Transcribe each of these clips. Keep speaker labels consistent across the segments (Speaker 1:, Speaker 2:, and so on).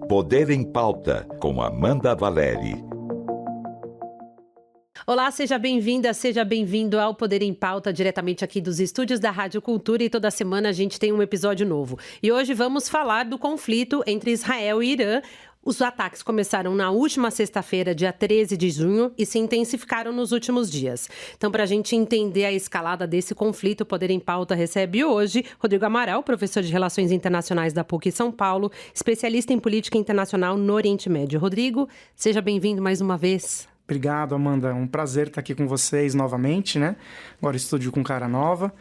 Speaker 1: Poder em Pauta, com Amanda Valeri.
Speaker 2: Olá, seja bem-vinda, seja bem-vindo ao Poder em Pauta, diretamente aqui dos estúdios da Rádio Cultura, e toda semana a gente tem um episódio novo. E hoje vamos falar do conflito entre Israel e Irã. Os ataques começaram na última sexta-feira, dia 13 de junho, e se intensificaram nos últimos dias. Então, para a gente entender a escalada desse conflito, o Poder em Pauta recebe hoje Rodrigo Amaral, professor de Relações Internacionais da PUC São Paulo, especialista em política internacional no Oriente Médio. Rodrigo, seja bem-vindo mais uma vez.
Speaker 3: Obrigado, Amanda. É um prazer estar aqui com vocês novamente, né? Agora estúdio com cara nova.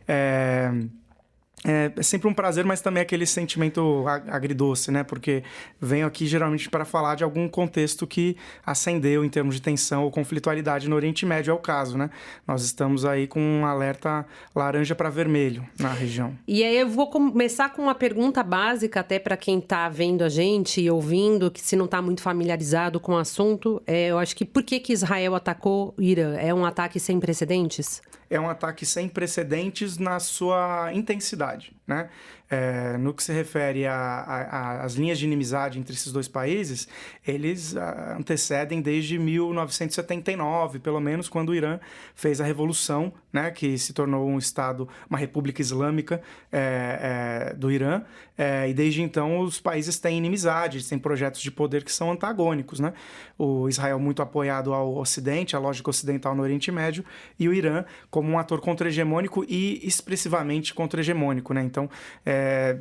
Speaker 3: É sempre um prazer, mas também aquele sentimento agridoce, né? Porque venho aqui geralmente para falar de algum contexto que ascendeu em termos de tensão ou conflitualidade no Oriente Médio, é o caso, né? Nós estamos aí com um alerta laranja para vermelho na região.
Speaker 2: E aí eu vou começar com uma pergunta básica até para quem está vendo a gente e ouvindo, que se não está muito familiarizado com o assunto, eu acho que por que Israel atacou o Irã? É um ataque sem precedentes?
Speaker 3: É um ataque sem precedentes na sua intensidade, né? No que se refere às linhas de inimizade entre esses dois países, eles antecedem desde 1979, pelo menos, quando o Irã fez a revolução, né, que se tornou um Estado, uma república islâmica do Irã, e desde então os países têm inimizade, têm projetos de poder que são antagônicos, né? O Israel muito apoiado ao Ocidente, à lógica ocidental no Oriente Médio, e o Irã como um ator contra-hegemônico e expressivamente contra-hegemônico, né? Então,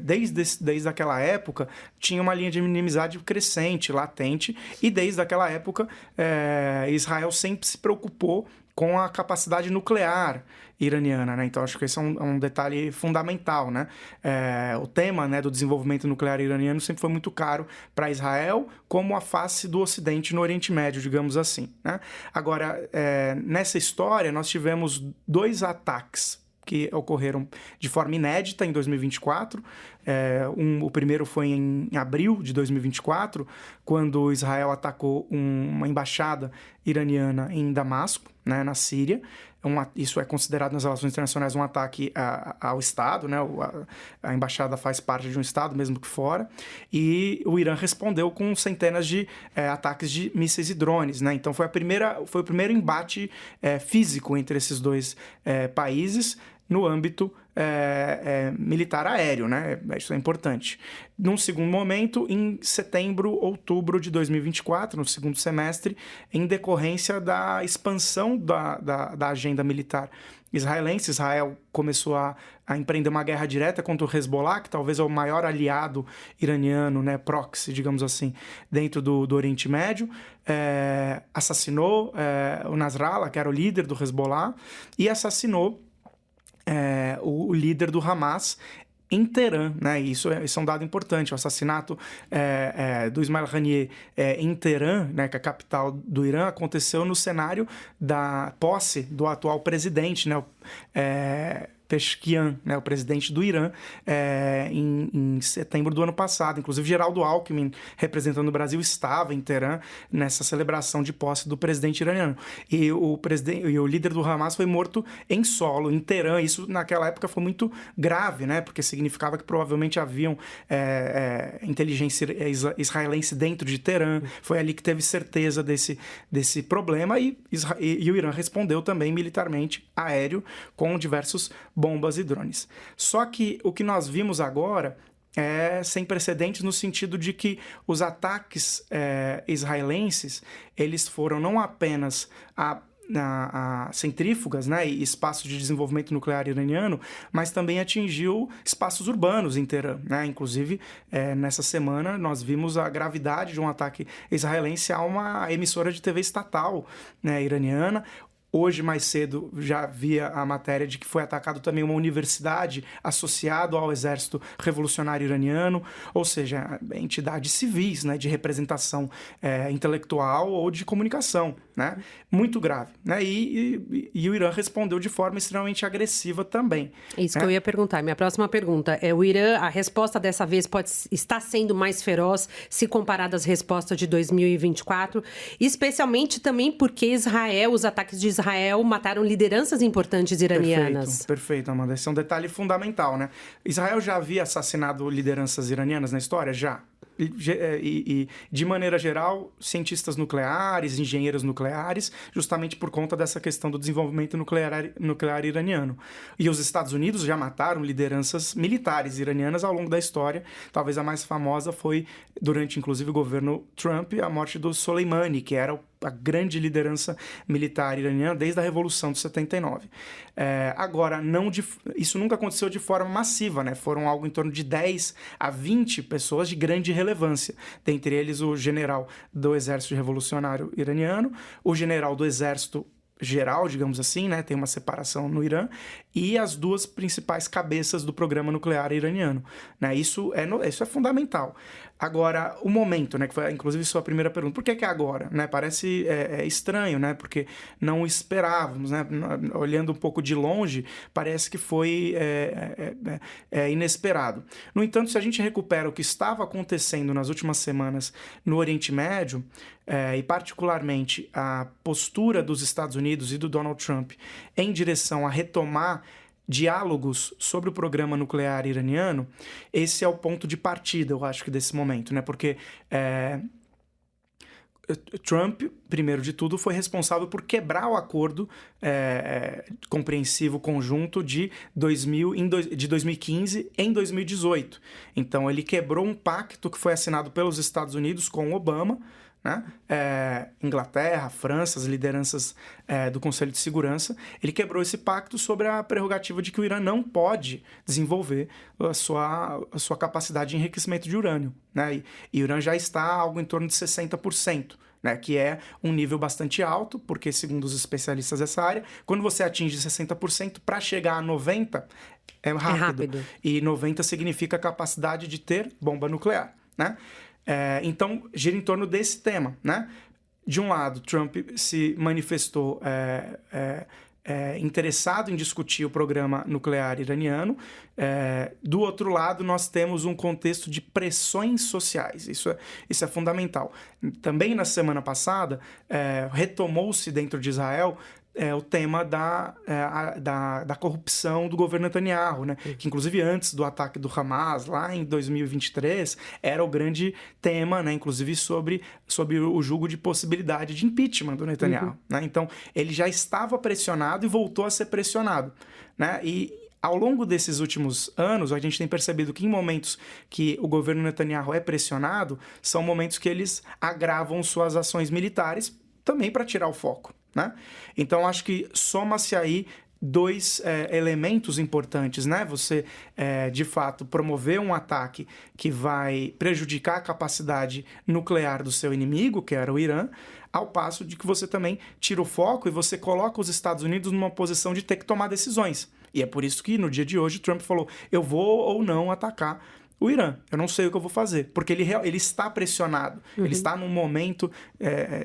Speaker 3: desde aquela época, tinha uma linha de inimizade crescente, latente, e desde aquela época, Israel sempre se preocupou com a capacidade nuclear iraniana, né? Então, acho que esse é um detalhe fundamental, né? O tema, né, do desenvolvimento nuclear iraniano sempre foi muito caro para Israel, como a face do Ocidente no Oriente Médio, digamos assim, né? Agora, nessa história, nós tivemos 2 ataques que ocorreram de forma inédita em 2024. O primeiro foi em abril de 2024, quando Israel atacou uma embaixada iraniana em Damasco, né, na Síria. Isso é considerado nas relações internacionais um ataque ao Estado, né? A embaixada faz parte de um Estado, mesmo que fora. E o Irã respondeu com centenas de ataques de mísseis e drones, né? Então foi o primeiro embate físico entre esses dois países no âmbito militar aéreo, né? Isso é importante. Num segundo momento, em setembro, outubro de 2024, no segundo semestre, em decorrência da expansão da agenda militar israelense, Israel começou a empreender uma guerra direta contra o Hezbollah, que talvez é o maior aliado iraniano, né, proxy, digamos assim, dentro do Oriente Médio, assassinou o Nasrallah, que era o líder do Hezbollah, e assassinou o líder do Hamas em Teherã, né? Isso é um dado importante. O assassinato do Ismail Haniyeh em Teherã, né, que é a capital do Irã, aconteceu no cenário da posse do atual presidente, né, Pezeshkian, né, o presidente do Irã, em setembro do ano passado. Inclusive, Geraldo Alckmin, representando o Brasil, estava em Teherã nessa celebração de posse do presidente iraniano. E o líder do Hamas foi morto em solo, em Teherã. Isso, naquela época, foi muito grave, né, porque significava que provavelmente haviam inteligência israelense dentro de Teherã. Foi ali que teve certeza desse problema, e o Irã respondeu também militarmente, aéreo, com diversos bombas e drones. Só que o que nós vimos agora é sem precedentes no sentido de que os ataques israelenses, eles foram não apenas a centrífugas, né, e espaços de desenvolvimento nuclear iraniano, mas também atingiu espaços urbanos em Teherã, né? Inclusive, nessa semana, nós vimos a gravidade de um ataque israelense a uma emissora de TV estatal, né, iraniana. Hoje, mais cedo, já havia a matéria de que foi atacado também uma universidade associada ao exército revolucionário iraniano, ou seja, entidades civis, né, de representação intelectual ou de comunicação, né? Muito grave, né? E o Irã respondeu de forma extremamente agressiva também.
Speaker 2: Isso que eu ia perguntar. Minha próxima pergunta é: o Irã, a resposta dessa vez está sendo mais feroz se comparada às respostas de 2024, especialmente também porque os ataques de Israel mataram lideranças importantes iranianas.
Speaker 3: Perfeito, Amanda. Esse é um detalhe fundamental, né? Israel já havia assassinado lideranças iranianas na história? Já. e, de maneira geral, cientistas nucleares, engenheiros nucleares, justamente por conta dessa questão do desenvolvimento nuclear iraniano. E os Estados Unidos já mataram lideranças militares iranianas ao longo da história. Talvez a mais famosa foi, durante inclusive o governo Trump, a morte do Soleimani, que era a grande liderança militar iraniana desde a Revolução de 79. Agora, isso nunca aconteceu de forma massiva, né? Foram algo em torno de 10 a 20 pessoas de grande relevância, dentre eles o general do Exército Revolucionário Iraniano, o general do Exército Geral, digamos assim, né? Tem uma separação no Irã, e as duas principais cabeças do programa nuclear iraniano, né? Isso é fundamental. Agora, o momento, né, que foi inclusive sua primeira pergunta, por que é agora? Né? Parece estranho, né? Porque não esperávamos, né? Olhando um pouco de longe, parece que foi inesperado. No entanto, se a gente recupera o que estava acontecendo nas últimas semanas no Oriente Médio, e particularmente a postura dos Estados Unidos e do Donald Trump em direção a retomar diálogos sobre o programa nuclear iraniano, esse é o ponto de partida, eu acho que desse momento, né? Porque Trump, primeiro de tudo, foi responsável por quebrar o acordo compreensivo conjunto de 2015 em 2018. Então, ele quebrou um pacto que foi assinado pelos Estados Unidos com Obama, né? Inglaterra, França, as lideranças do Conselho de Segurança. Ele quebrou esse pacto sobre a prerrogativa de que o Irã não pode desenvolver a sua capacidade de enriquecimento de urânio, né? E o Irã já está a algo em torno de 60%. Né, que é um nível bastante alto, porque, segundo os especialistas dessa área, quando você atinge 60%, para chegar a 90% é rápido. E 90% significa a capacidade de ter bomba nuclear, né? Então, gira em torno desse tema, né? De um lado, Trump se manifestou interessado em discutir o programa nuclear iraniano. Do outro lado, nós temos um contexto de pressões sociais. Isso é fundamental. Também na semana passada, retomou-se dentro de Israel o tema da corrupção do governo Netanyahu, né? Que inclusive antes do ataque do Hamas, lá em 2023, era o grande tema, né? Inclusive sobre o julgo de possibilidade de impeachment do Netanyahu. Né? Então, ele já estava pressionado e voltou a ser pressionado, né? E ao longo desses últimos anos, a gente tem percebido que em momentos que o governo Netanyahu é pressionado, são momentos que eles agravam suas ações militares também para tirar o foco, né? Então, acho que soma-se aí dois elementos importantes, né? Você, de fato, promover um ataque que vai prejudicar a capacidade nuclear do seu inimigo, que era o Irã, ao passo de que você também tira o foco e você coloca os Estados Unidos numa posição de ter que tomar decisões. E é por isso que, no dia de hoje, Trump falou, eu vou ou não atacar o Irã, eu não sei o que eu vou fazer, porque ele está pressionado, ele está num momento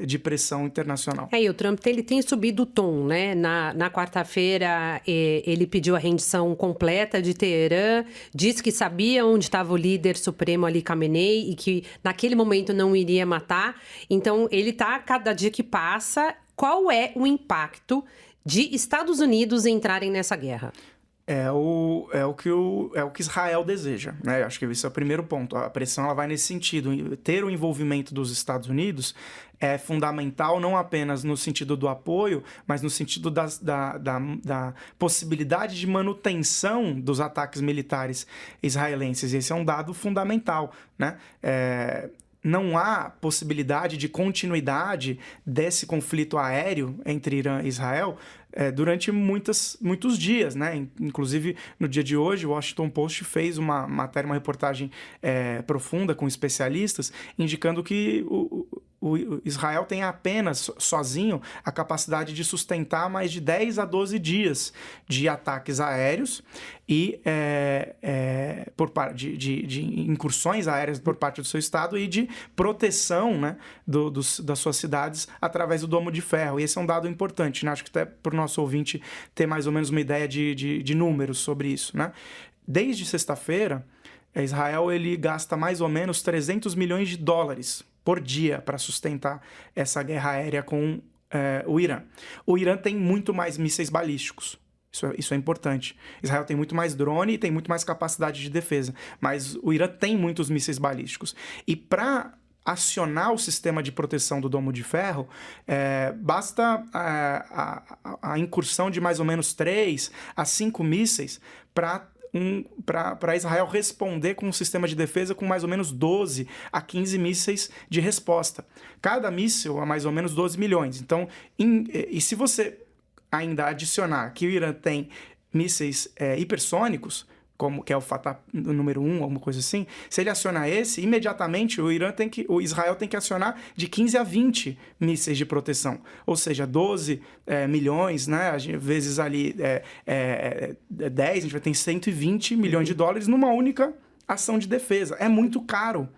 Speaker 3: de pressão internacional.
Speaker 2: E o Trump ele tem subido o tom, né? Na quarta-feira, ele pediu a rendição completa de Teherã, disse que sabia onde estava o líder supremo Ali Khamenei e que naquele momento não iria matar. Então, ele está, cada dia que passa, qual é o impacto de Estados Unidos entrarem nessa guerra?
Speaker 3: É o que Israel deseja, né? Acho que esse é o primeiro ponto. A pressão ela vai nesse sentido. Ter o envolvimento dos Estados Unidos é fundamental, não apenas no sentido do apoio, mas no sentido da possibilidade de manutenção dos ataques militares israelenses. Esse é um dado fundamental, né? Não há possibilidade de continuidade desse conflito aéreo entre Irã e Israel durante muitos dias, né? Inclusive, no dia de hoje, o Washington Post fez uma reportagem profunda com especialistas, indicando que o Israel tem apenas, sozinho, a capacidade de sustentar mais de 10 a 12 dias de ataques aéreos e de incursões aéreas por parte do seu Estado e de proteção, né, das suas cidades através do Domo de Ferro. E esse é um dado importante, né? Acho que até para o nosso ouvinte ter mais ou menos uma ideia de números sobre isso, né? Desde sexta-feira, Israel ele gasta mais ou menos 300 milhões de dólares por dia para sustentar essa guerra aérea com o Irã. O Irã tem muito mais mísseis balísticos, Isso é importante. Israel tem muito mais drone e tem muito mais capacidade de defesa, mas o Irã tem muitos mísseis balísticos. E para acionar o sistema de proteção do Domo de Ferro, basta a incursão de mais ou menos 3 a 5 mísseis para Israel responder com um sistema de defesa com mais ou menos 12 a 15 mísseis de resposta. Cada míssil é mais ou menos 12 milhões. Então, e se você ainda adicionar que o Irã tem mísseis hipersônicos, como que é o Fatah número 1, alguma coisa assim, se ele acionar esse, imediatamente o Israel tem que acionar de 15 a 20 mísseis de proteção. Ou seja, 12 milhões, né? Vezes ali 10, a gente vai ter 120 milhões de dólares numa única ação de defesa. É muito caro.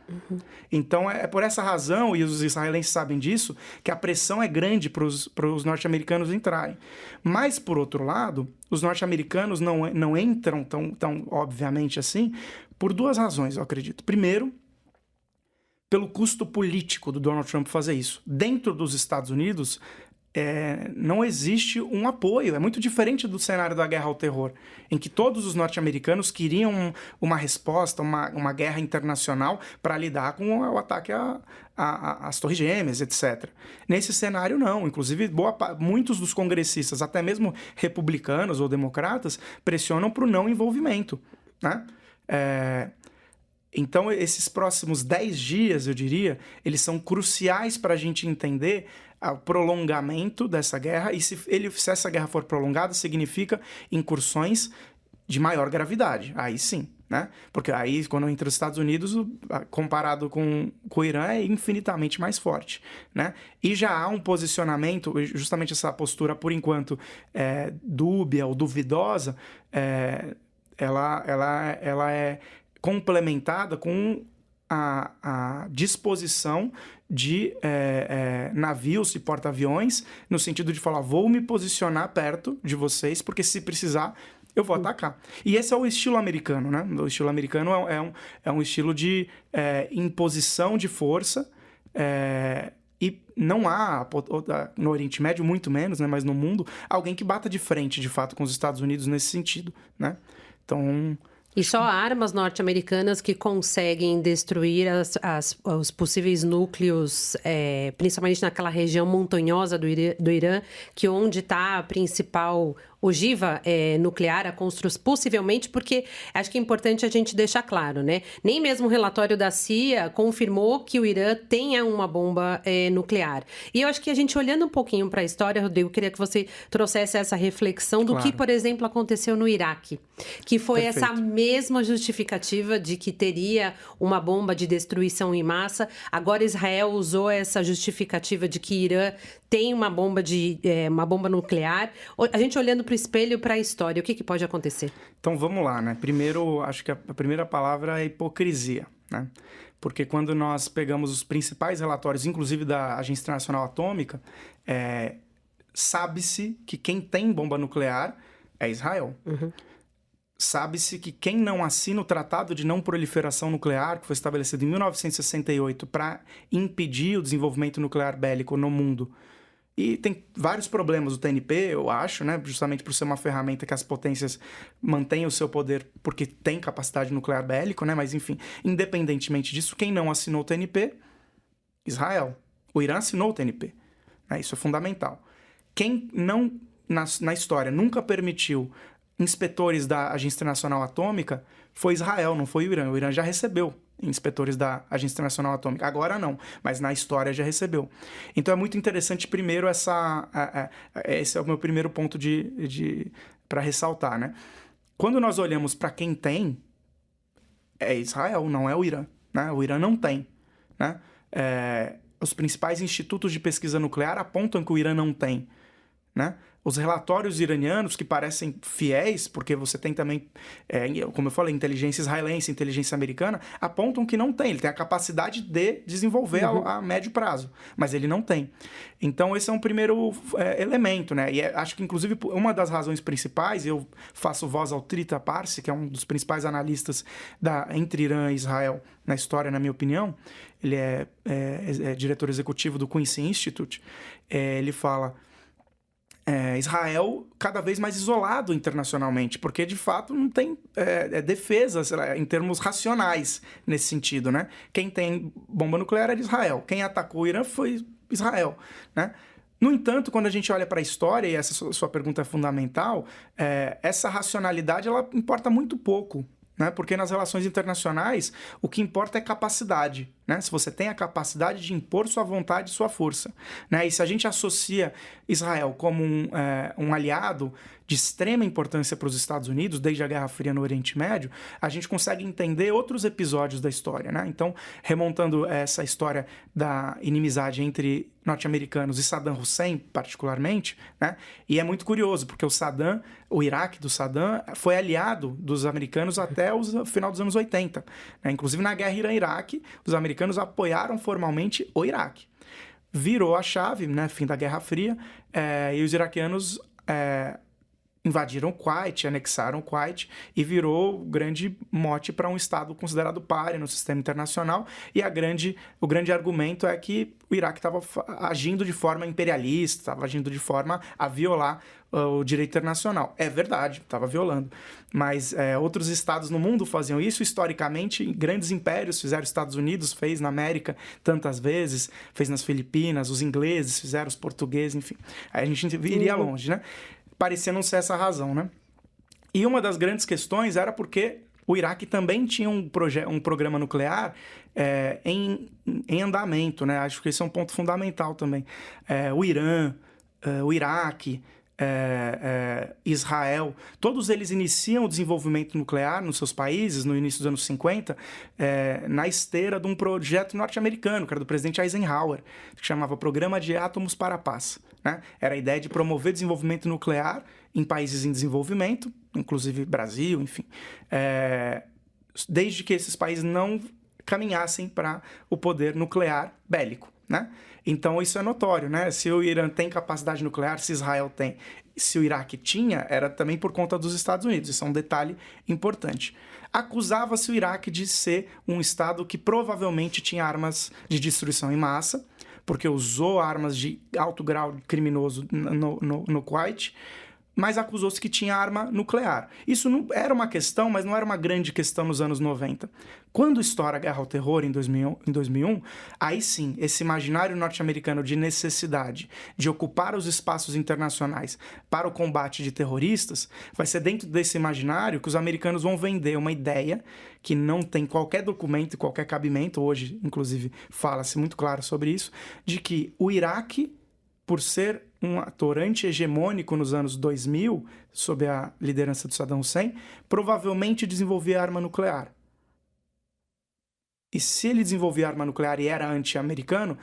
Speaker 3: Então, é por essa razão, e os israelenses sabem disso, que a pressão é grande para os norte-americanos entrarem. Mas, por outro lado, os norte-americanos não entram tão obviamente assim por 2 razões, eu acredito. Primeiro, pelo custo político do Donald Trump fazer isso. Dentro dos Estados Unidos, não existe um apoio. É muito diferente do cenário da guerra ao terror, em que todos os norte-americanos queriam uma resposta, uma guerra internacional para lidar com o ataque às Torres Gêmeas, etc. Nesse cenário, não. Inclusive, muitos dos congressistas, até mesmo republicanos ou democratas, pressionam para o não envolvimento, né? Então, esses próximos 10 dias, eu diria, eles são cruciais para a gente entender o prolongamento dessa guerra, e se essa guerra for prolongada, significa incursões de maior gravidade. Aí sim, né? Porque aí, quando entra os Estados Unidos, comparado com o Irã, é infinitamente mais forte, né? E já há um posicionamento, justamente essa postura, por enquanto, dúbia ou duvidosa, ela é complementada com a disposição de navios e porta-aviões, no sentido de falar, vou me posicionar perto de vocês, porque se precisar, eu vou atacar. E esse é o estilo americano, né? O estilo americano é um estilo de imposição de força, e não há, no Oriente Médio, muito menos, né? Mas no mundo, alguém que bata de frente, de fato, com os Estados Unidos nesse sentido, né? Então...
Speaker 2: E só armas norte-americanas que conseguem destruir os possíveis núcleos, principalmente naquela região montanhosa do Irã, que onde está a principal ogiva nuclear, a construção, possivelmente, porque acho que é importante a gente deixar claro, né? Nem mesmo o relatório da CIA confirmou que o Irã tenha uma bomba nuclear. E eu acho que a gente, olhando um pouquinho para a história, Rodrigo, queria que você trouxesse essa reflexão do que, por exemplo, aconteceu no Iraque, que foi
Speaker 3: Perfeito.
Speaker 2: essa mesma justificativa de que teria uma bomba de destruição em massa. Agora Israel usou essa justificativa de que Irã tem uma bomba nuclear. A gente olhando para o espelho, para a história, o que pode acontecer?
Speaker 3: Então vamos lá, né? Primeiro, acho que a primeira palavra é hipocrisia, né? Porque quando nós pegamos os principais relatórios, inclusive da Agência Internacional Atômica, sabe-se que quem tem bomba nuclear é Israel.
Speaker 2: Uhum.
Speaker 3: Sabe-se que quem não assina o Tratado de Não Proliferação Nuclear, que foi estabelecido em 1968 para impedir o desenvolvimento nuclear bélico no mundo. E tem vários problemas o TNP, eu acho, né? Justamente por ser uma ferramenta que as potências mantêm o seu poder porque tem capacidade nuclear bélico, né? Mas, enfim, independentemente disso, quem não assinou o TNP? Israel. O Irã assinou o TNP. Isso é fundamental. Quem não, na história, nunca permitiu inspetores da Agência Internacional Atômica foi Israel, não foi o Irã. O Irã já recebeu inspetores da Agência Internacional Atômica. Agora não, mas na história já recebeu. Então é muito interessante, primeiro, esse é o meu primeiro ponto para ressaltar, né? Quando nós olhamos para quem tem, é Israel, não é o Irã, né? O Irã não tem, né? Os principais institutos de pesquisa nuclear apontam que o Irã não tem, né? Os relatórios iranianos, que parecem fiéis, porque você tem também, como eu falei, inteligência israelense, inteligência americana, apontam que não tem. Ele tem a capacidade de desenvolver a médio prazo, mas ele não tem. Então, esse é um primeiro elemento, né? E acho que, inclusive, uma das razões principais, eu faço voz ao Trita Parsi, que é um dos principais analistas entre Irã e Israel na história, na minha opinião. Ele é diretor executivo do Quincy Institute. Ele fala... Israel cada vez mais isolado internacionalmente, porque de fato não tem defesa, sei lá, em termos racionais nesse sentido, né? Quem tem bomba nuclear era Israel, quem atacou o Irã foi Israel, né? No entanto, quando a gente olha para a história, e essa sua pergunta é fundamental, essa racionalidade ela importa muito pouco, né? Porque nas relações internacionais o que importa é capacidade, né? Se você tem a capacidade de impor sua vontade e sua força, né? E se a gente associa Israel como um aliado de extrema importância para os Estados Unidos, desde a Guerra Fria no Oriente Médio, a gente consegue entender outros episódios da história, né? Então, remontando essa história da inimizade entre norte-americanos e Saddam Hussein, particularmente, né? E é muito curioso, porque o Iraque do Saddam foi aliado dos americanos até o final dos anos 80, né? Inclusive, na guerra Irã-Iraque, os americanos apoiaram formalmente o Iraque. Virou a chave, né? Fim da Guerra Fria, e os iraquianos invadiram o Kuwait, anexaram o Kuwait e virou o grande mote para um Estado considerado pária no sistema internacional. E o grande argumento é que o Iraque estava agindo de forma imperialista, estava agindo de forma a violar o direito internacional. É verdade, estava violando. Mas outros estados no mundo faziam isso. Historicamente, grandes impérios fizeram. Os Estados Unidos fez na América tantas vezes, fez nas Filipinas, os ingleses fizeram, os portugueses, enfim. Aí a gente iria longe, né? Parecia não ser essa a razão, né? E uma das grandes questões era porque o Iraque também tinha um programa nuclear em andamento, né? Acho que esse é um ponto fundamental também. O Irã, o Iraque, Israel, todos eles iniciam o desenvolvimento nuclear nos seus países no início dos anos 50, na esteira de um projeto norte-americano, que era do presidente Eisenhower, que chamava Programa de Átomos para a Paz, né? Era a ideia de promover desenvolvimento nuclear em países em desenvolvimento, inclusive Brasil, enfim, desde que esses países não caminhassem para o poder nuclear bélico, né? Então isso é notório, né? Se o Irã tem capacidade nuclear, se Israel tem, se o Iraque tinha, era também por conta dos Estados Unidos. Isso é um detalhe importante. Acusava-se o Iraque de ser um estado que provavelmente tinha armas de destruição em massa, porque usou armas de alto grau criminoso no Kuwait, mas acusou-se que tinha arma nuclear. Isso não era uma questão, mas não era uma grande questão nos anos 90. Quando estoura a Guerra ao Terror em 2001, aí sim, esse imaginário norte-americano de necessidade de ocupar os espaços internacionais para o combate de terroristas, vai ser dentro desse imaginário que os americanos vão vender uma ideia que não tem qualquer documento e qualquer cabimento, hoje, inclusive, fala-se muito claro sobre isso, de que o Iraque, por ser um ator anti-hegemônico nos anos 2000, sob a liderança de Saddam Hussein, provavelmente desenvolvia arma nuclear. E se ele desenvolvia arma nuclear e era anti-americano,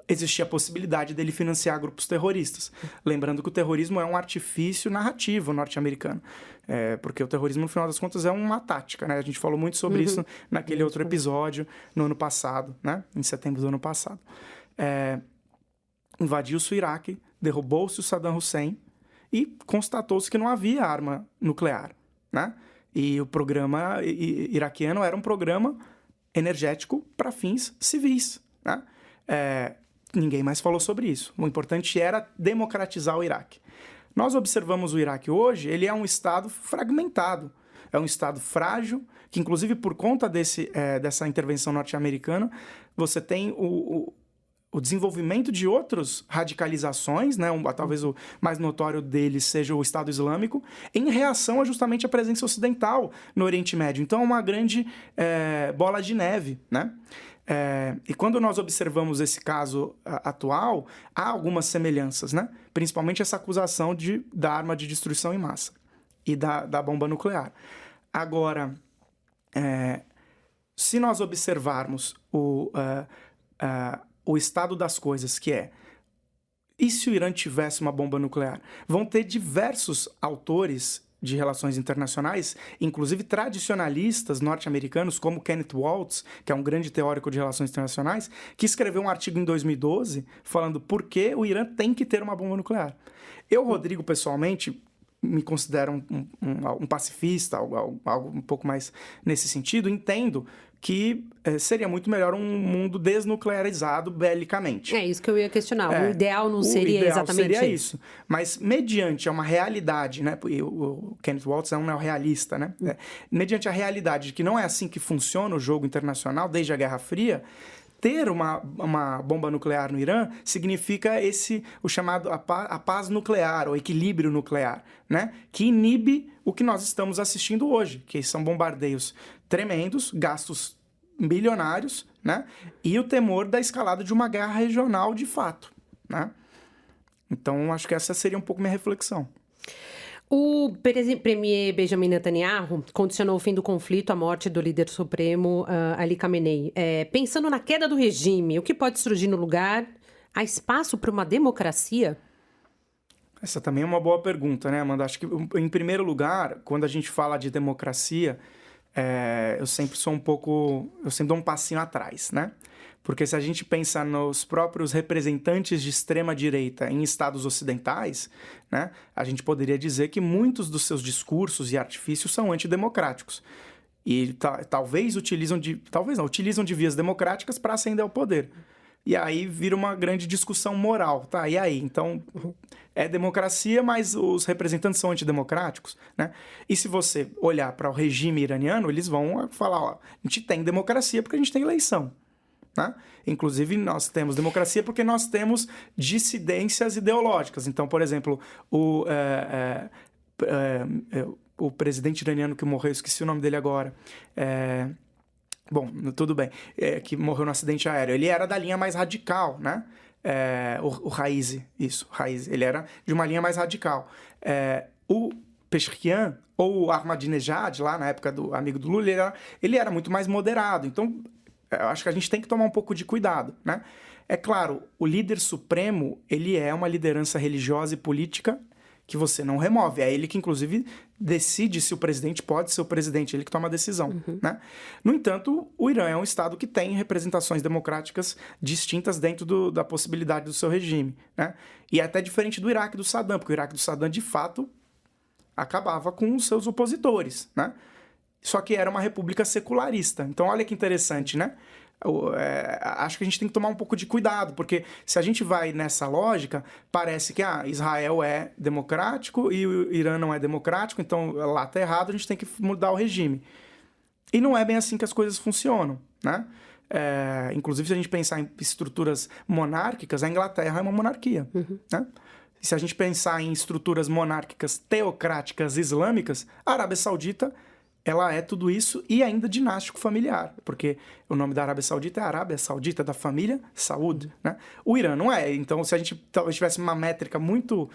Speaker 3: existia a possibilidade dele financiar grupos terroristas. Lembrando que o terrorismo é um artifício narrativo norte-americano. Porque o terrorismo, no final das contas, é uma tática, né? A gente falou muito sobre isso naquele outro episódio, no ano passado, né? Em setembro do ano passado. Invadiu-se o Iraque, derrubou-se o Saddam Hussein e constatou-se que não havia arma nuclear, né? E o programa iraquiano era um programa energético para fins civis, né? Ninguém mais falou sobre isso. O importante era democratizar o Iraque. Nós observamos o Iraque hoje, ele é um estado fragmentado, é um estado frágil, que inclusive por conta dessa intervenção norte-americana, você tem o desenvolvimento de outras radicalizações, né? Talvez o mais notório deles seja o Estado Islâmico, em reação justamente à presença ocidental no Oriente Médio. Então é uma grande bola de neve, né? E quando nós observamos esse caso atual, há algumas semelhanças, né? Principalmente essa acusação da arma de destruição em massa e da bomba nuclear. Agora, se nós observarmos o estado das coisas, que e se o Irã tivesse uma bomba nuclear? Vão ter diversos autores de relações internacionais, inclusive tradicionalistas norte-americanos, como Kenneth Waltz, que é um grande teórico de relações internacionais, que escreveu um artigo em 2012 falando por que o Irã tem que ter uma bomba nuclear. Eu, Rodrigo, pessoalmente, me considero um pacifista, algo um pouco mais nesse sentido, entendo que seria muito melhor um mundo desnuclearizado belicamente.
Speaker 2: É isso que eu ia questionar. O ideal não seria exatamente
Speaker 3: seria isso. Mas mediante uma realidade, né? O Kenneth Waltz é um neorrealista, né? Mediante a realidade de que não é assim que funciona o jogo internacional desde a Guerra Fria, ter uma bomba nuclear no Irã significa o chamado a paz nuclear, o equilíbrio nuclear, né? Que inibe o que nós estamos assistindo hoje, que são bombardeios tremendos, gastos bilionários, né? E o temor da escalada de uma guerra regional de fato, né? Então, acho que essa seria um pouco minha reflexão.
Speaker 2: O premier Benjamin Netanyahu condicionou o fim do conflito à morte do líder supremo Ali Khamenei. Pensando na queda do regime, o que pode surgir no lugar? Há espaço para uma democracia?
Speaker 3: Essa também é uma boa pergunta, né, Amanda? Acho que, em primeiro lugar, quando a gente fala de democracia, eu sempre dou um passinho atrás, né? Porque se a gente pensa nos próprios representantes de extrema-direita em estados ocidentais, né, a gente poderia dizer que muitos dos seus discursos e artifícios são antidemocráticos. E talvez utilizam de vias democráticas para ascender ao poder. E aí vira uma grande discussão moral, tá? E aí? Então, é democracia, mas os representantes são antidemocráticos, né? E se você olhar para o regime iraniano, eles vão falar, ó, a gente tem democracia porque a gente tem eleição. Né? Inclusive, nós temos democracia porque nós temos dissidências ideológicas. Então, por exemplo, o presidente iraniano que morreu, esqueci o nome dele agora, bom, tudo bem, que morreu no acidente aéreo, ele era da linha mais radical, né? O Raisi, ele era de uma linha mais radical. O Pezeshkian, ou o Ahmadinejad, lá na época do amigo do Lula, ele era muito mais moderado. Então, eu acho que a gente tem que tomar um pouco de cuidado, né? É claro, o líder supremo, ele é uma liderança religiosa e política que você não remove. É ele que, inclusive, decide se o presidente pode ser o presidente, ele que toma a decisão, né? No entanto, o Irã é um estado que tem representações democráticas distintas dentro da possibilidade do seu regime, né? E é até diferente do Iraque do Saddam, porque o Iraque do Saddam, de fato, acabava com os seus opositores, né? Só que era uma república secularista. Então, olha que interessante, né? Acho que a gente tem que tomar um pouco de cuidado, porque se a gente vai nessa lógica, parece que Israel é democrático e o Irã não é democrático, então lá está errado, a gente tem que mudar o regime. E não é bem assim que as coisas funcionam, né? Inclusive, se a gente pensar em estruturas monárquicas, a Inglaterra é uma monarquia, né? Se a gente pensar em estruturas monárquicas teocráticas islâmicas, a Arábia Saudita, ela é tudo isso e ainda dinástico familiar, porque o nome da Arábia Saudita é Arábia Saudita, da família Saud, né? O Irã não é. Então, se a gente talvez tivesse uma métrica muito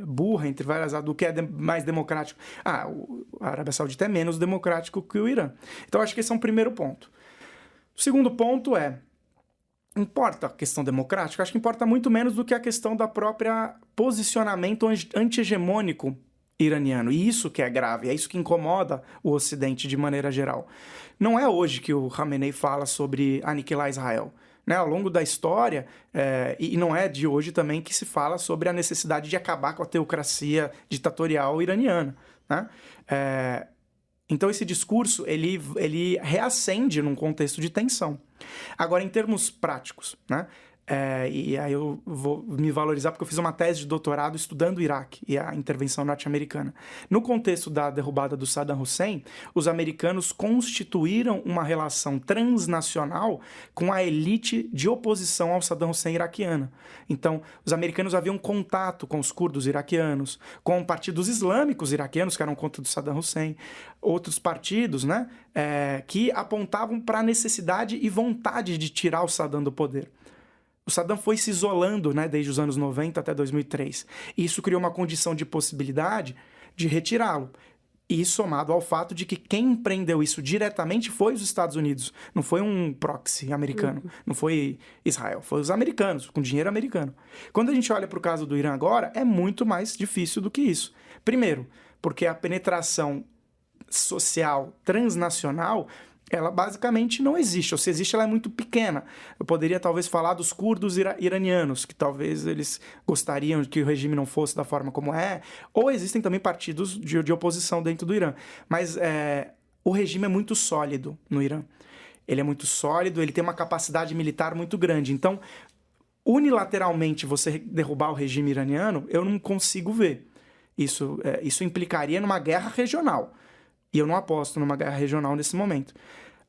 Speaker 3: burra, entre várias, do que é mais democrático. A Arábia Saudita é menos democrático que o Irã. Então, acho que esse é um primeiro ponto. O segundo ponto importa a questão democrática? Acho que importa muito menos do que a questão da própria posicionamento anti-hegemônico iraniano. E isso que é grave, é isso que incomoda o Ocidente de maneira geral. Não é hoje que o Khamenei fala sobre aniquilar Israel. Né? Ao longo da história, e não é de hoje também que se fala sobre a necessidade de acabar com a teocracia ditatorial iraniana. Né? Então esse discurso, ele reacende num contexto de tensão. Agora, em termos práticos, né? E aí eu vou me valorizar porque eu fiz uma tese de doutorado estudando o Iraque e a intervenção norte-americana. No contexto da derrubada do Saddam Hussein, os americanos constituíram uma relação transnacional com a elite de oposição ao Saddam Hussein iraquiana. Então, os americanos haviam contato com os curdos iraquianos, com partidos islâmicos iraquianos que eram contra do Saddam Hussein, outros partidos, né, que apontavam para a necessidade e vontade de tirar o Saddam do poder. O Saddam foi se isolando, né, desde os anos 90 até 2003. E isso criou uma condição de possibilidade de retirá-lo. E somado ao fato de que quem empreendeu isso diretamente foi os Estados Unidos. Não foi um proxy americano. Não foi Israel. Foi os americanos, com dinheiro americano. Quando a gente olha para o caso do Irã agora, é muito mais difícil do que isso. Primeiro, porque a penetração social transnacional, ela basicamente não existe, ou se existe, ela é muito pequena. Eu poderia talvez falar dos curdos iranianos, que talvez eles gostariam que o regime não fosse da forma como é, ou existem também partidos de oposição dentro do Irã. Mas O regime é muito sólido no Irã. Ele é muito sólido, ele tem uma capacidade militar muito grande. Então, unilateralmente, você derrubar o regime iraniano, eu não consigo ver. Isso implicaria numa guerra regional. E eu não aposto numa guerra regional nesse momento.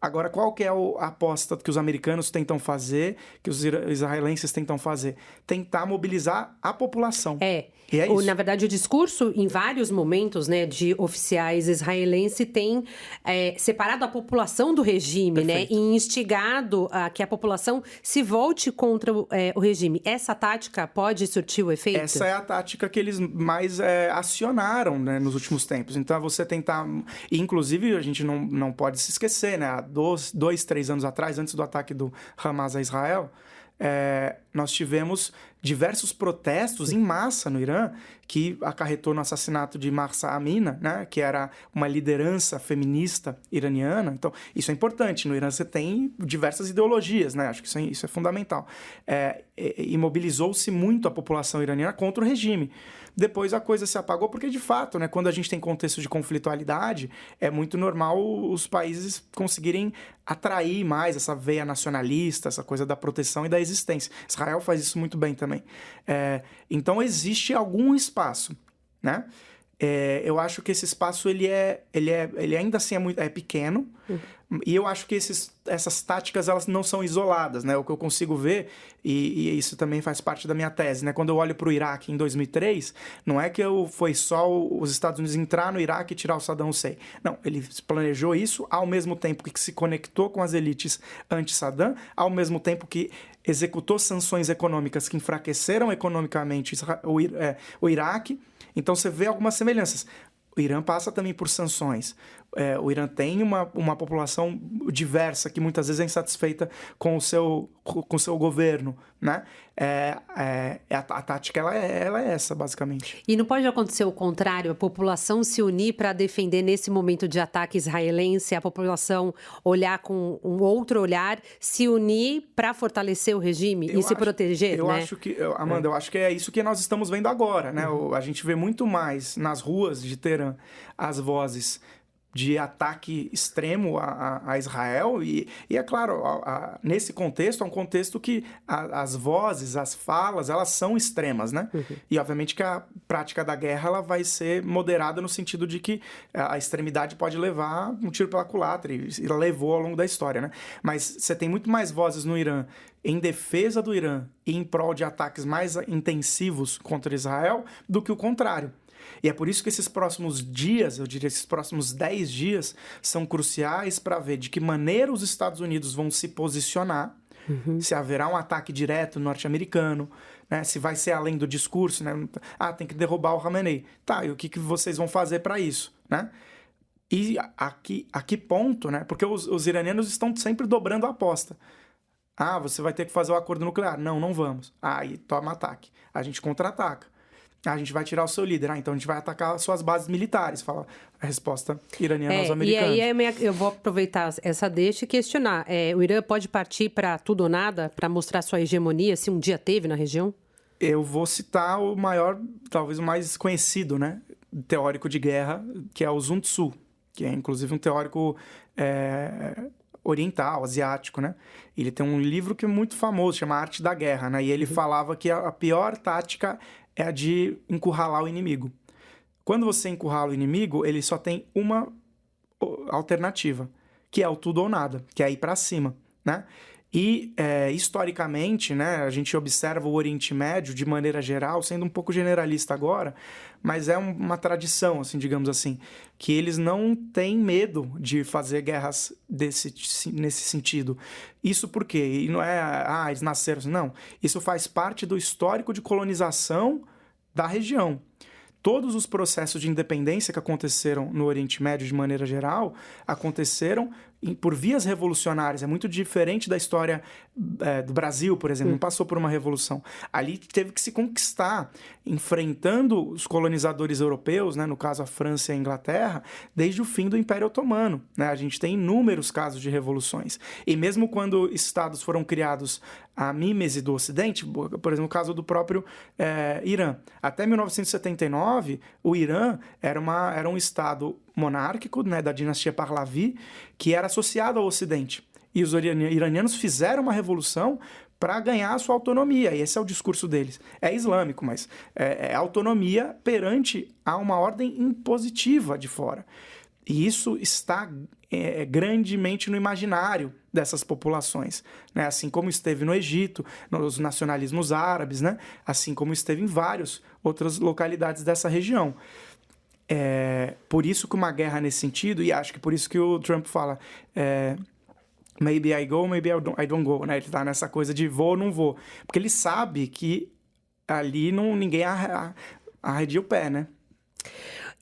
Speaker 3: Agora, qual que é a aposta que os americanos tentam fazer, que os israelenses tentam fazer? Tentar mobilizar a população. E é isso.
Speaker 2: Na verdade, o discurso, em vários momentos, né, de oficiais israelenses, tem separado a população do regime, né, e instigado a que a população se volte contra o regime. Essa tática pode surtir o efeito?
Speaker 3: Essa é a tática que eles mais acionaram, né, nos últimos tempos. Então, é você tentar... Inclusive, a gente não pode se esquecer, né, há 2-3 anos atrás, antes do ataque do Hamas a Israel, nós tivemos diversos protestos em massa no Irã que acarretou no assassinato de Mahsa Amini, né, que era uma liderança feminista iraniana. Então, isso é importante. No Irã você tem diversas ideologias, né? Acho que isso é fundamental. E mobilizou-se muito a população iraniana contra o regime. Depois a coisa se apagou porque, de fato, né, quando a gente tem contexto de conflitualidade, é muito normal os países conseguirem atrair mais essa veia nacionalista, essa coisa da proteção e da existência. Israel faz isso muito bem também. Então, existe algum espaço, né? Eu acho que esse espaço ele ainda assim é pequeno. E eu acho que essas táticas elas não são isoladas, né? O que eu consigo ver, e isso também faz parte da minha tese, né? Quando eu olho para o Iraque em 2003, não é que foi só os Estados Unidos entrar no Iraque e tirar o Saddam Hussein. Não, ele planejou isso ao mesmo tempo que se conectou com as elites anti-Saddam, ao mesmo tempo que executou sanções econômicas que enfraqueceram economicamente o Iraque. Então você vê algumas semelhanças. O Irã passa também por sanções. O Irã tem uma população diversa que muitas vezes é insatisfeita com o seu governo, né? A tática ela é essa, basicamente.
Speaker 2: E não pode acontecer o contrário, a população se unir para defender nesse momento de ataque israelense, a população olhar com um outro olhar, se unir para fortalecer o regime se proteger,
Speaker 3: eu
Speaker 2: né?
Speaker 3: Acho que, Amanda, eu acho que é isso que nós estamos vendo agora, né? A gente vê muito mais nas ruas de Teherã as vozes de ataque extremo a Israel e é claro, nesse contexto, é um contexto que as vozes, as falas, elas são extremas, né? E obviamente que a prática da guerra ela vai ser moderada no sentido de que a extremidade pode levar um tiro pela culatra e levou ao longo da história, né? Mas você tem muito mais vozes no Irã em defesa do Irã e em prol de ataques mais intensivos contra Israel do que o contrário. E é por isso que esses próximos dias, eu diria esses próximos 10 dias, são cruciais para ver de que maneira os Estados Unidos vão se posicionar, se haverá um ataque direto norte-americano, né? Se vai ser além do discurso, né? Tem que derrubar o Khamenei. Tá, e o que vocês vão fazer para isso, né? E a que ponto, né? Porque os iranianos estão sempre dobrando a aposta. Você vai ter que fazer o acordo nuclear. Não vamos. Aí toma ataque. A gente contra-ataca. A gente vai tirar o seu líder. Então a gente vai atacar suas bases militares. Fala a resposta iraniana aos americanos.
Speaker 2: E aí eu vou aproveitar essa deixa e questionar. O Irã pode partir para tudo ou nada para mostrar sua hegemonia, se um dia teve na região?
Speaker 3: Eu vou citar o maior, talvez o mais conhecido, né, teórico de guerra, que é o Sun Tzu, que é inclusive um teórico oriental, asiático, né? Ele tem um livro que é muito famoso, chama Arte da Guerra, né? E ele falava que a pior tática é a de encurralar o inimigo. Quando você encurrala o inimigo, ele só tem uma alternativa, que é o tudo ou nada, que é ir para cima, né? E, historicamente, né, a gente observa o Oriente Médio, de maneira geral, sendo um pouco generalista agora, mas é uma tradição, assim, digamos assim, que eles não têm medo de fazer guerras nesse sentido. Isso por quê? E não é, eles nasceram assim, não. Isso faz parte do histórico de colonização da região. Todos os processos de independência que aconteceram no Oriente Médio, de maneira geral, aconteceram por vias revolucionárias. É muito diferente da história do Brasil, por exemplo. Não passou por uma revolução. Ali teve que se conquistar, enfrentando os colonizadores europeus, né, no caso a França e a Inglaterra, desde o fim do Império Otomano, né? A gente tem inúmeros casos de revoluções. E mesmo quando estados foram criados à mímese do Ocidente, por exemplo, o caso do próprio Irã. Até 1979, o Irã era um estado monárquico, né, da dinastia Pahlavi, que era associado ao Ocidente. E os iranianos fizeram uma revolução para ganhar a sua autonomia, e esse é o discurso deles. É islâmico, mas é autonomia perante a uma ordem impositiva de fora. E isso está grandemente no imaginário dessas populações, né? Assim como esteve no Egito, nos nacionalismos árabes, né? Assim como esteve em várias outras localidades dessa região. Por isso que uma guerra nesse sentido, e acho que por isso que o Trump fala... maybe I go, maybe I don't go, né? Ele tá nessa coisa de vou ou não vou. Porque ele sabe que ali ninguém arredia o pé, né?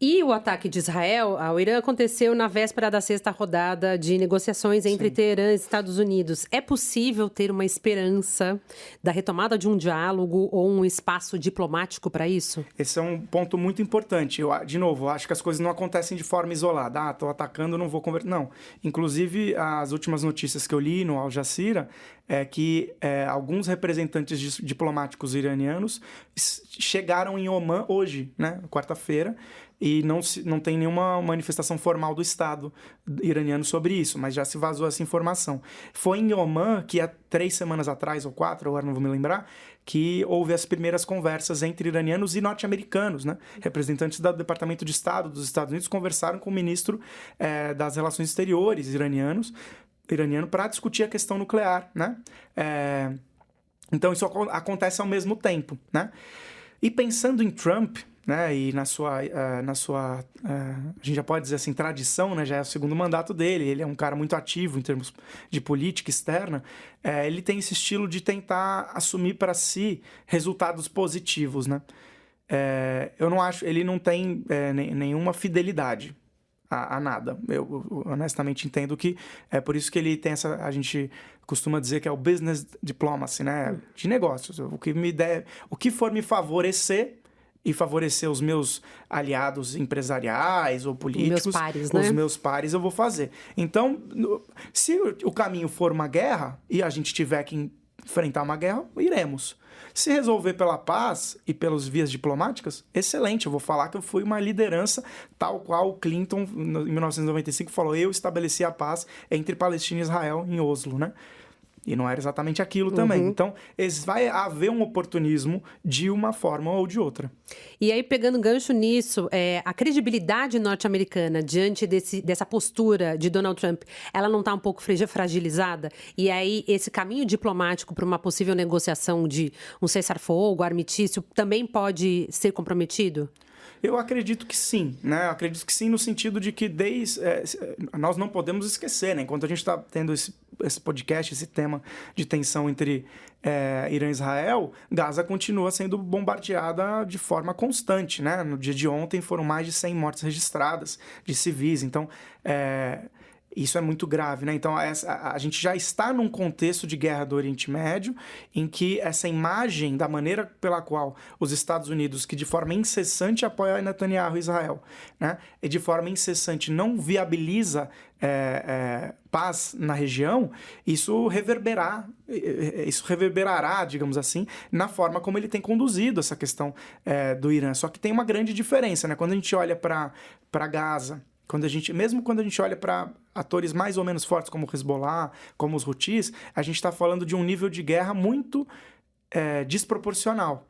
Speaker 2: E o ataque de Israel ao Irã aconteceu na véspera da 6ª rodada de negociações entre Teherã e Estados Unidos. É possível ter uma esperança da retomada de um diálogo ou um espaço diplomático para isso?
Speaker 3: Esse é um ponto muito importante. De novo, acho que as coisas não acontecem de forma isolada. Estou atacando, não vou conversar. Não. Inclusive, as últimas notícias que eu li no Al Jazeera é que alguns representantes diplomáticos iranianos chegaram em Omã hoje, né, quarta-feira, e não tem nenhuma manifestação formal do Estado iraniano sobre isso, mas já se vazou essa informação. Foi em Omã que há 3 semanas atrás, ou 4, agora não vou me lembrar, que houve as primeiras conversas entre iranianos e norte-americanos, né? Representantes do Departamento de Estado dos Estados Unidos conversaram com o ministro das Relações Exteriores iraniano para discutir a questão nuclear, né? Então isso acontece ao mesmo tempo, né? E pensando em Trump, né, e na sua a gente já pode dizer assim, tradição, né, já é o 2º mandato dele, ele é um cara muito ativo em termos de política externa, ele tem esse estilo de tentar assumir para si resultados positivos, né? Eu não acho, ele não tem nenhuma fidelidade a nada. Eu honestamente entendo que é por isso que ele tem a gente costuma dizer que é o business diplomacy, né, de negócios. O que for me favorecer e favorecer os meus aliados empresariais ou políticos,
Speaker 2: meus pares, né?
Speaker 3: Os meus pares eu vou fazer. Então, se o caminho for uma guerra e a gente tiver que enfrentar uma guerra, iremos. Se resolver pela paz e pelas vias diplomáticas, excelente. Eu vou falar que eu fui uma liderança tal qual o Clinton, em 1995, falou: eu estabeleci a paz entre Palestina e Israel em Oslo, né? E não era exatamente aquilo também. Então, vai haver um oportunismo de uma forma ou de outra.
Speaker 2: E aí, pegando gancho nisso, a credibilidade norte-americana diante dessa postura de Donald Trump, ela não está um pouco fragilizada? E aí, esse caminho diplomático para uma possível negociação de um cessar-fogo, armistício, também pode ser comprometido?
Speaker 3: Eu acredito que sim, né? Eu acredito que sim no sentido de que nós não podemos esquecer, né? Enquanto a gente está tendo esse podcast, esse tema de tensão entre Irã e Israel, Gaza continua sendo bombardeada de forma constante, né? No dia de ontem foram mais de 100 mortes registradas de civis, então isso é muito grave, né? Então, a gente já está num contexto de guerra do Oriente Médio, em que essa imagem da maneira pela qual os Estados Unidos, que de forma incessante apoia Netanyahu e Israel, né? E de forma incessante não viabiliza paz na região, isso reverberará, digamos assim, na forma como ele tem conduzido essa questão do Irã. Só que tem uma grande diferença, né? Quando a gente olha para Gaza, mesmo quando a gente olha para atores mais ou menos fortes como o Hezbollah, como os Houthis, a gente está falando de um nível de guerra muito desproporcional.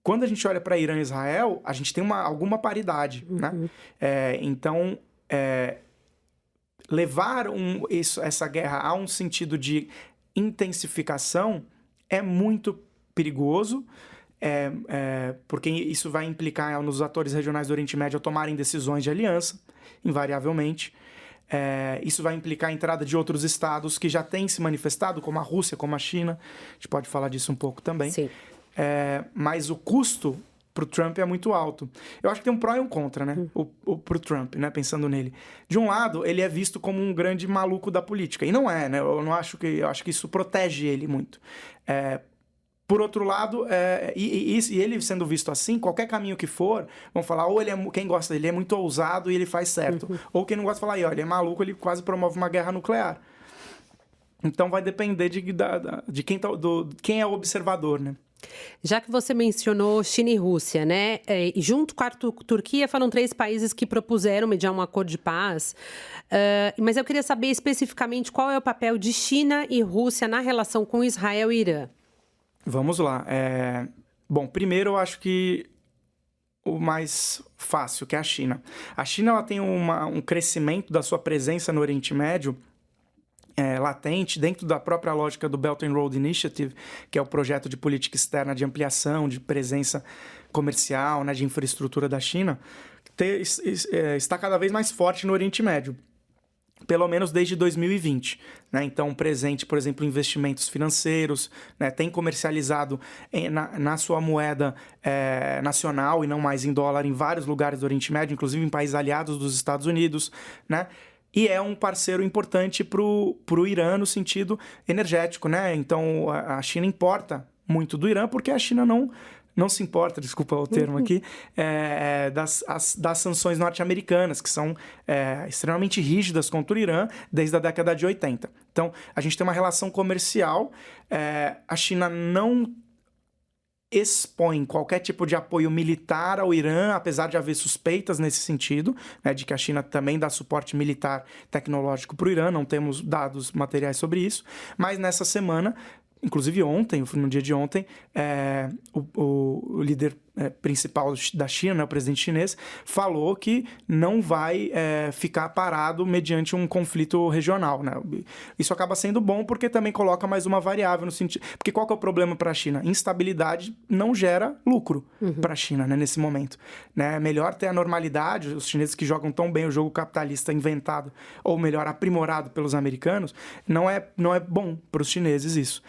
Speaker 3: Quando a gente olha para Irã e Israel, a gente tem alguma paridade, né? Então, levar essa guerra a um sentido de intensificação é muito perigoso, porque isso vai implicar nos atores regionais do Oriente Médio a tomarem decisões de aliança, invariavelmente. Isso vai implicar a entrada de outros estados que já têm se manifestado, como a Rússia, como a China. A gente pode falar disso um pouco também.
Speaker 2: Sim.
Speaker 3: Mas o custo para o Trump é muito alto. Eu acho que tem um pró e um contra, né? Para o Trump, né? Pensando nele. De um lado, ele é visto como um grande maluco da política. E não é, né? Eu acho que isso protege ele muito. Por outro lado, e ele sendo visto assim, qualquer caminho que for, vão falar, ou quem gosta dele é muito ousado e ele faz certo. Ou quem não gosta fala, ele é maluco, ele quase promove uma guerra nuclear. Então vai depender de quem é o observador, né?
Speaker 2: Já que você mencionou China e Rússia, né? E junto com a Turquia foram 3 países que propuseram mediar um acordo de paz. Mas eu queria saber especificamente qual é o papel de China e Rússia na relação com Israel e Irã.
Speaker 3: Vamos lá. Bom, primeiro eu acho que o mais fácil, que é a China. A China ela tem um crescimento da sua presença no Oriente Médio latente, dentro da própria lógica do Belt and Road Initiative, que é o projeto de política externa de ampliação, de presença comercial, né, de infraestrutura da China, está cada vez mais forte no Oriente Médio, pelo menos desde 2020. Né? Então, presente, por exemplo, investimentos financeiros, né? Tem comercializado na sua moeda nacional e não mais em dólar em vários lugares do Oriente Médio, inclusive em países aliados dos Estados Unidos, né? E é um parceiro importante para o Irã no sentido energético, né? Então, a China importa muito do Irã, porque a China não se importa, desculpa o termo aqui, das sanções norte-americanas, que são extremamente rígidas contra o Irã desde a década de 80. Então, a gente tem uma relação comercial, a China não expõe qualquer tipo de apoio militar ao Irã, apesar de haver suspeitas nesse sentido, né, de que a China também dá suporte militar tecnológico para o Irã, não temos dados materiais sobre isso, mas nessa semana, inclusive ontem, no dia de ontem, o líder principal da China, né, o presidente chinês, falou que não vai ficar parado mediante um conflito regional. Né? Isso acaba sendo bom porque também coloca mais uma variável no sentido... Porque qual que é o problema para a China? Instabilidade não gera lucro para a China, né, nesse momento. Né? É melhor ter a normalidade, os chineses que jogam tão bem o jogo capitalista inventado, ou melhor, aprimorado pelos americanos, não é bom para os chineses isso.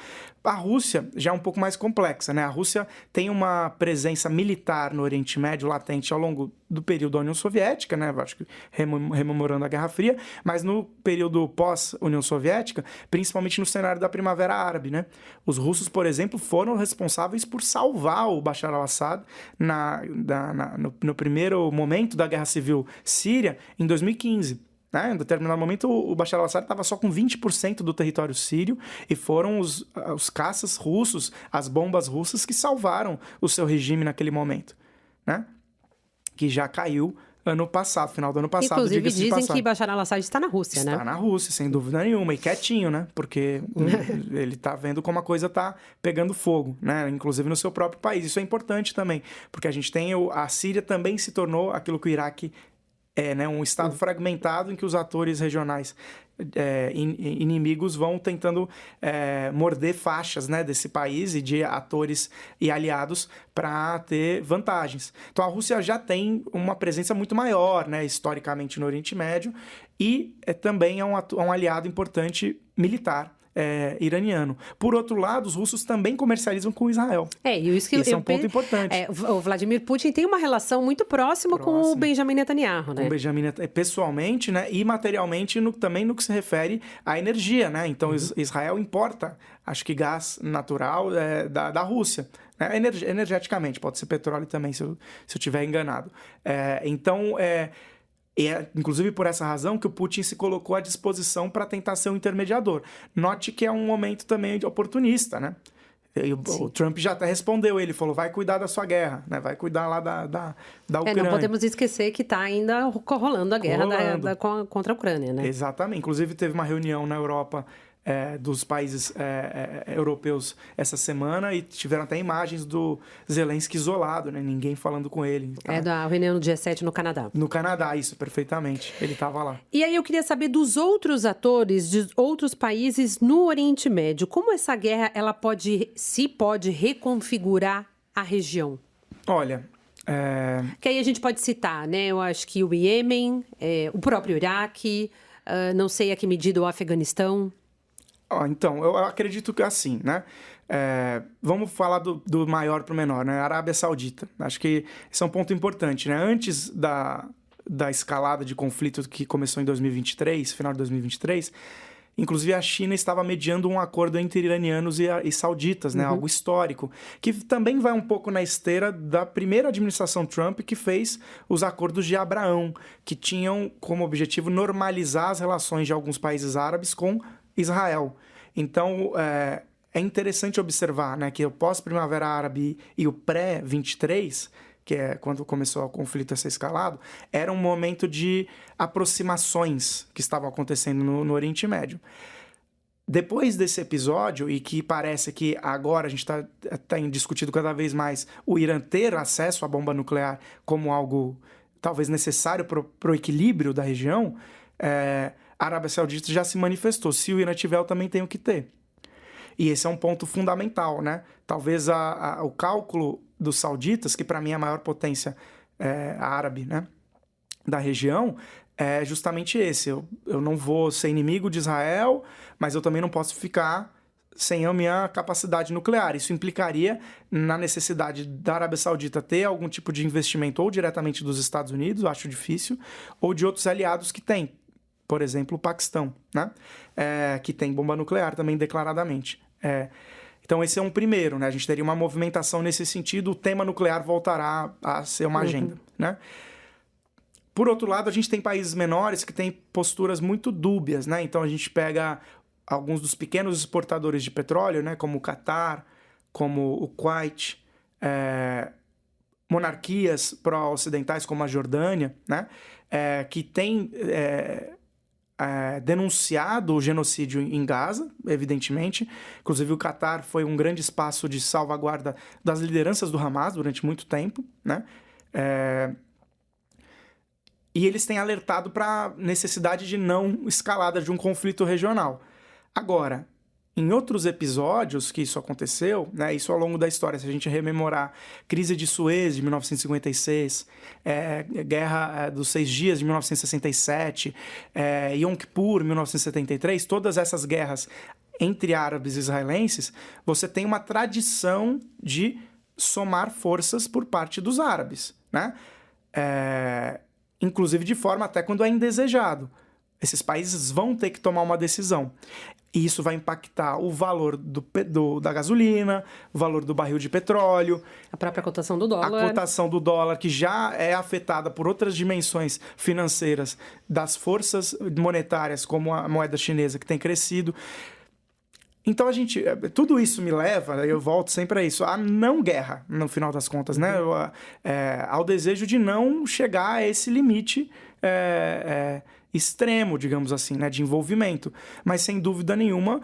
Speaker 3: A Rússia já é um pouco mais complexa, né? A Rússia tem uma presença militar no Oriente Médio latente ao longo do período da União Soviética, né? Acho que rememorando a Guerra Fria, mas no período pós-União Soviética, principalmente no cenário da Primavera Árabe, né? Os russos, por exemplo, foram responsáveis por salvar o Bashar al-Assad no primeiro momento da Guerra Civil Síria, em 2015. Né? Em determinado momento, o Bashar al-Assad estava só com 20% do território sírio e foram os caças russos, as bombas russas que salvaram o seu regime naquele momento, né? Que já caiu ano passado, final do ano passado.
Speaker 2: Inclusive, dizem que Bashar al-Assad está na Rússia, né?
Speaker 3: Está na Rússia, sem dúvida nenhuma, e quietinho, né? Porque ele está vendo como a coisa está pegando fogo, né? Inclusive no seu próprio país. Isso é importante também, porque a gente tem... A Síria também se tornou aquilo que o Iraque né, um estado fragmentado em que os atores regionais inimigos vão tentando morder faixas, né, desse país e de atores e aliados para ter vantagens. Então a Rússia já tem uma presença muito maior, né, historicamente no Oriente Médio e também é um aliado importante militar iraniano. Por outro lado, os russos também comercializam com Israel.
Speaker 2: Isso
Speaker 3: é um ponto importante.
Speaker 2: O Vladimir Putin tem uma relação muito próxima com o Benjamin Netanyahu, né?
Speaker 3: Com o Benjamin Netanyahu, pessoalmente, né? E materialmente também no que se refere à energia, né? Então, Israel importa, acho que gás natural da Rússia. Né? Energeticamente, pode ser petróleo também, se eu estiver enganado. E é, inclusive, por essa razão que o Putin se colocou à disposição para tentar ser um intermediador. Note que é um momento também oportunista, né? E o Trump já até respondeu, ele falou, vai cuidar da sua guerra, né? Vai cuidar lá da Ucrânia.
Speaker 2: Não podemos esquecer que está ainda rolando a guerra contra a Ucrânia, né?
Speaker 3: Exatamente. Inclusive, teve uma reunião na Europa dos países europeus essa semana e tiveram até imagens do Zelensky isolado, né? Ninguém falando com ele. Tá?
Speaker 2: Da reunião do G7 no Canadá.
Speaker 3: No Canadá, isso, perfeitamente. Ele estava lá.
Speaker 2: E aí eu queria saber dos outros atores de outros países no Oriente Médio. Como essa guerra ela pode reconfigurar a região?
Speaker 3: Olha...
Speaker 2: Que aí a gente pode citar, né? Eu acho que o Iêmen, o próprio Iraque, não sei a que medida o Afeganistão...
Speaker 3: Então, eu acredito que assim, né? Vamos falar do maior para o menor, né? Arábia Saudita. Acho que esse é um ponto importante, né? Antes da escalada de conflito que começou em 2023, final de 2023, inclusive a China estava mediando um acordo entre iranianos e sauditas, né? Algo histórico, que também vai um pouco na esteira da primeira administração Trump, que fez os acordos de Abraão, que tinham como objetivo normalizar as relações de alguns países árabes com Israel. Então, é interessante observar, né, que o pós-Primavera Árabe e o pré-23, que é quando começou o conflito a ser escalado, era um momento de aproximações que estavam acontecendo no Oriente Médio. Depois desse episódio, e que parece que agora a gente tem discutido cada vez mais o Irã ter acesso à bomba nuclear como algo talvez necessário para o equilíbrio da região, a Arábia Saudita já se manifestou. Se o Irã tiver, eu também tenho que ter. E esse é um ponto fundamental, né? Talvez o cálculo dos sauditas, que para mim é a maior potência árabe, né, da região, é justamente esse. Eu não vou ser inimigo de Israel, mas eu também não posso ficar sem a minha capacidade nuclear. Isso implicaria na necessidade da Arábia Saudita ter algum tipo de investimento ou diretamente dos Estados Unidos, eu acho difícil, ou de outros aliados que têm. Por exemplo, o Paquistão, né? Que tem bomba nuclear também declaradamente. Então esse é um primeiro, né? A gente teria uma movimentação nesse sentido, o tema nuclear voltará a ser uma agenda, né? Por outro lado, a gente tem países menores que têm posturas muito dúbias, né? Então a gente pega alguns dos pequenos exportadores de petróleo, né? Como o Catar, como o Kuwait, monarquias pró-ocidentais como a Jordânia, né? Que têm denunciado o genocídio em Gaza, evidentemente. Inclusive o Catar foi um grande espaço de salvaguarda das lideranças do Hamas durante muito tempo, né? E eles têm alertado para a necessidade de não escalada de um conflito regional. Agora, em outros episódios que isso aconteceu, né, isso ao longo da história, se a gente rememorar crise de Suez de 1956, Guerra dos 6 Dias de 1967, Yom Kippur 1973, todas essas guerras entre árabes e israelenses, você tem uma tradição de somar forças por parte dos árabes, né? Inclusive de forma até quando é indesejado. Esses países vão ter que tomar uma decisão. E isso vai impactar o valor da gasolina, o valor do barril de petróleo.
Speaker 2: A própria cotação do dólar.
Speaker 3: A cotação do dólar, que já é afetada por outras dimensões financeiras das forças monetárias, como a moeda chinesa, que tem crescido. Então, tudo isso me leva, eu volto sempre a isso, a não guerra, no final das contas, né? Ao desejo de não chegar a esse limite extremo, digamos assim, né? De envolvimento. Mas, sem dúvida nenhuma,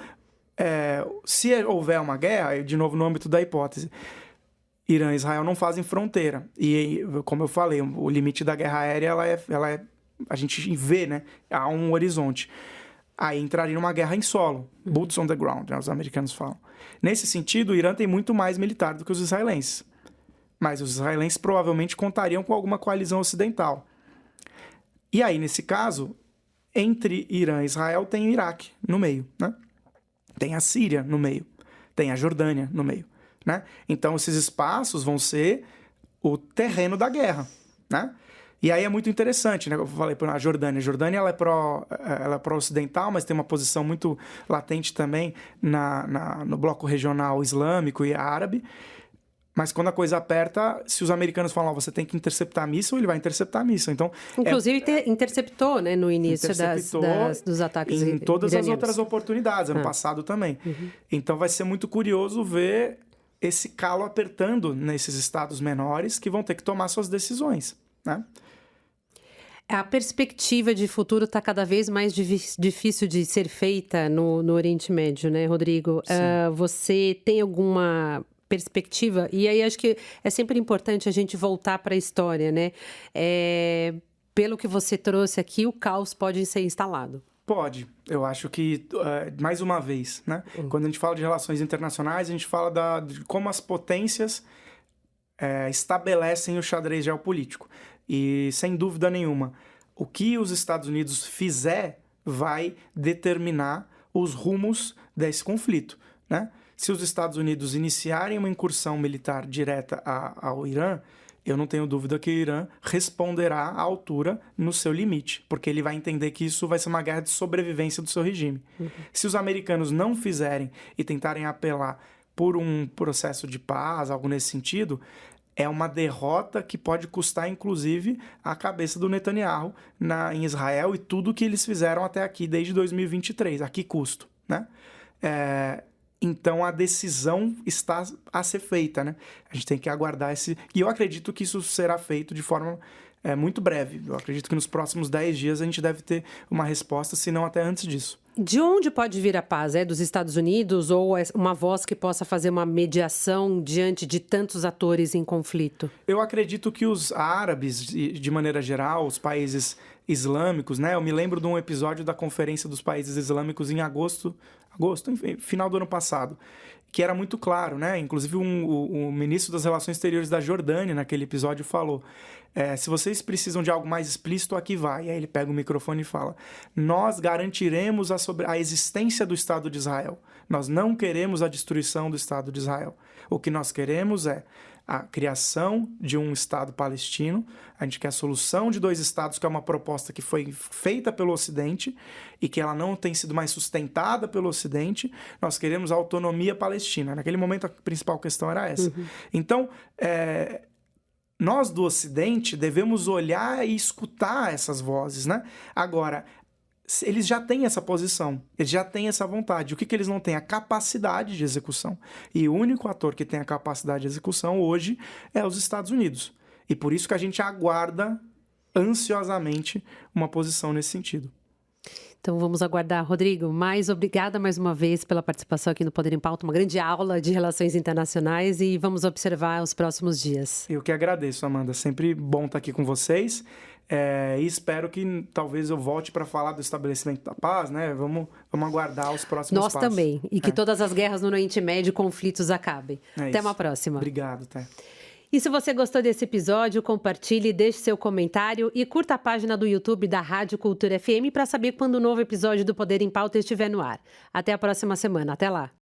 Speaker 3: se houver uma guerra, de novo no âmbito da hipótese, Irã e Israel não fazem fronteira. E, como eu falei, o limite da guerra aérea, a gente vê, né? Há um horizonte. Aí entraria numa guerra em solo, boots on the ground, né, os americanos falam. Nesse sentido, o Irã tem muito mais militar do que os israelenses. Mas os israelenses provavelmente contariam com alguma coalizão ocidental. E aí, nesse caso, entre Irã e Israel tem o Iraque no meio, né? Tem a Síria no meio, tem a Jordânia no meio, né? Então, esses espaços vão ser o terreno da guerra, né? E aí é muito interessante, né? Eu falei a Jordânia. A Jordânia ela é pró-ocidental, mas tem uma posição muito latente também no bloco regional islâmico e árabe. Mas quando a coisa aperta, se os americanos falam, você tem que interceptar a míssil, ele vai interceptar a míssil. Então,
Speaker 2: inclusive, interceptou, né, no início dos ataques
Speaker 3: em todas
Speaker 2: iranianos.
Speaker 3: As outras oportunidades, ano passado também. Então vai ser muito curioso ver esse calo apertando nesses estados menores que vão ter que tomar suas decisões, né?
Speaker 2: A perspectiva de futuro está cada vez mais difícil de ser feita no Oriente Médio, né, Rodrigo? Você tem alguma perspectiva? E aí acho que é sempre importante a gente voltar para a história, né? Pelo que você trouxe aqui, o caos pode ser instalado.
Speaker 3: Pode. Eu acho que, mais uma vez, né? Quando a gente fala de relações internacionais, a gente fala de como as potências estabelecem o xadrez geopolítico. E, sem dúvida nenhuma, o que os Estados Unidos fizer vai determinar os rumos desse conflito, né? Se os Estados Unidos iniciarem uma incursão militar direta ao Irã, eu não tenho dúvida que o Irã responderá à altura no seu limite, porque ele vai entender que isso vai ser uma guerra de sobrevivência do seu regime. Se os americanos não fizerem e tentarem apelar por um processo de paz, algo nesse sentido, é uma derrota que pode custar, inclusive, a cabeça do Netanyahu em Israel e tudo que eles fizeram até aqui, desde 2023. A que custo, né? então a decisão está a ser feita, né? A gente tem que aguardar esse... E eu acredito que isso será feito de forma muito breve. Eu acredito que nos próximos 10 dias a gente deve ter uma resposta, se não até antes disso.
Speaker 2: De onde pode vir a paz? É dos Estados Unidos ou é uma voz que possa fazer uma mediação diante de tantos atores em conflito?
Speaker 3: Eu acredito que os árabes, de maneira geral, os países islâmicos, né? Eu me lembro de um episódio da Conferência dos Países Islâmicos em agosto, enfim, final do ano passado, que era muito claro, né? Inclusive o ministro das Relações Exteriores da Jordânia, naquele episódio, falou: se vocês precisam de algo mais explícito, aqui vai. E aí ele pega o microfone e fala: nós garantiremos a existência do Estado de Israel. Nós não queremos a destruição do Estado de Israel. O que nós queremos é a criação de um Estado palestino. A gente quer a solução de 2 estados, que é uma proposta que foi feita pelo Ocidente e que ela não tem sido mais sustentada pelo Ocidente. Nós queremos a autonomia palestina. Naquele momento, a principal questão era essa. Então, nós do Ocidente devemos olhar e escutar essas vozes, né? Agora, eles já têm essa posição, eles já têm essa vontade. O que eles não têm? A capacidade de execução. E o único ator que tem a capacidade de execução hoje é os Estados Unidos. E por isso que a gente aguarda ansiosamente uma posição nesse sentido.
Speaker 2: Então vamos aguardar. Rodrigo, obrigada mais uma vez pela participação aqui no Poder em Pauta, uma grande aula de relações internacionais, e vamos observar os próximos dias.
Speaker 3: Eu que agradeço, Amanda. Sempre bom estar aqui com vocês. E espero que talvez eu volte para falar do estabelecimento da paz, né? Vamos aguardar os próximos passos.
Speaker 2: Nós também. E que todas as guerras no Oriente Médio e conflitos acabem. Até uma próxima.
Speaker 3: Obrigado, até.
Speaker 2: E se você gostou desse episódio, compartilhe, deixe seu comentário e curta a página do YouTube da Rádio Cultura FM para saber quando o novo episódio do Poder em Pauta estiver no ar. Até a próxima semana. Até lá.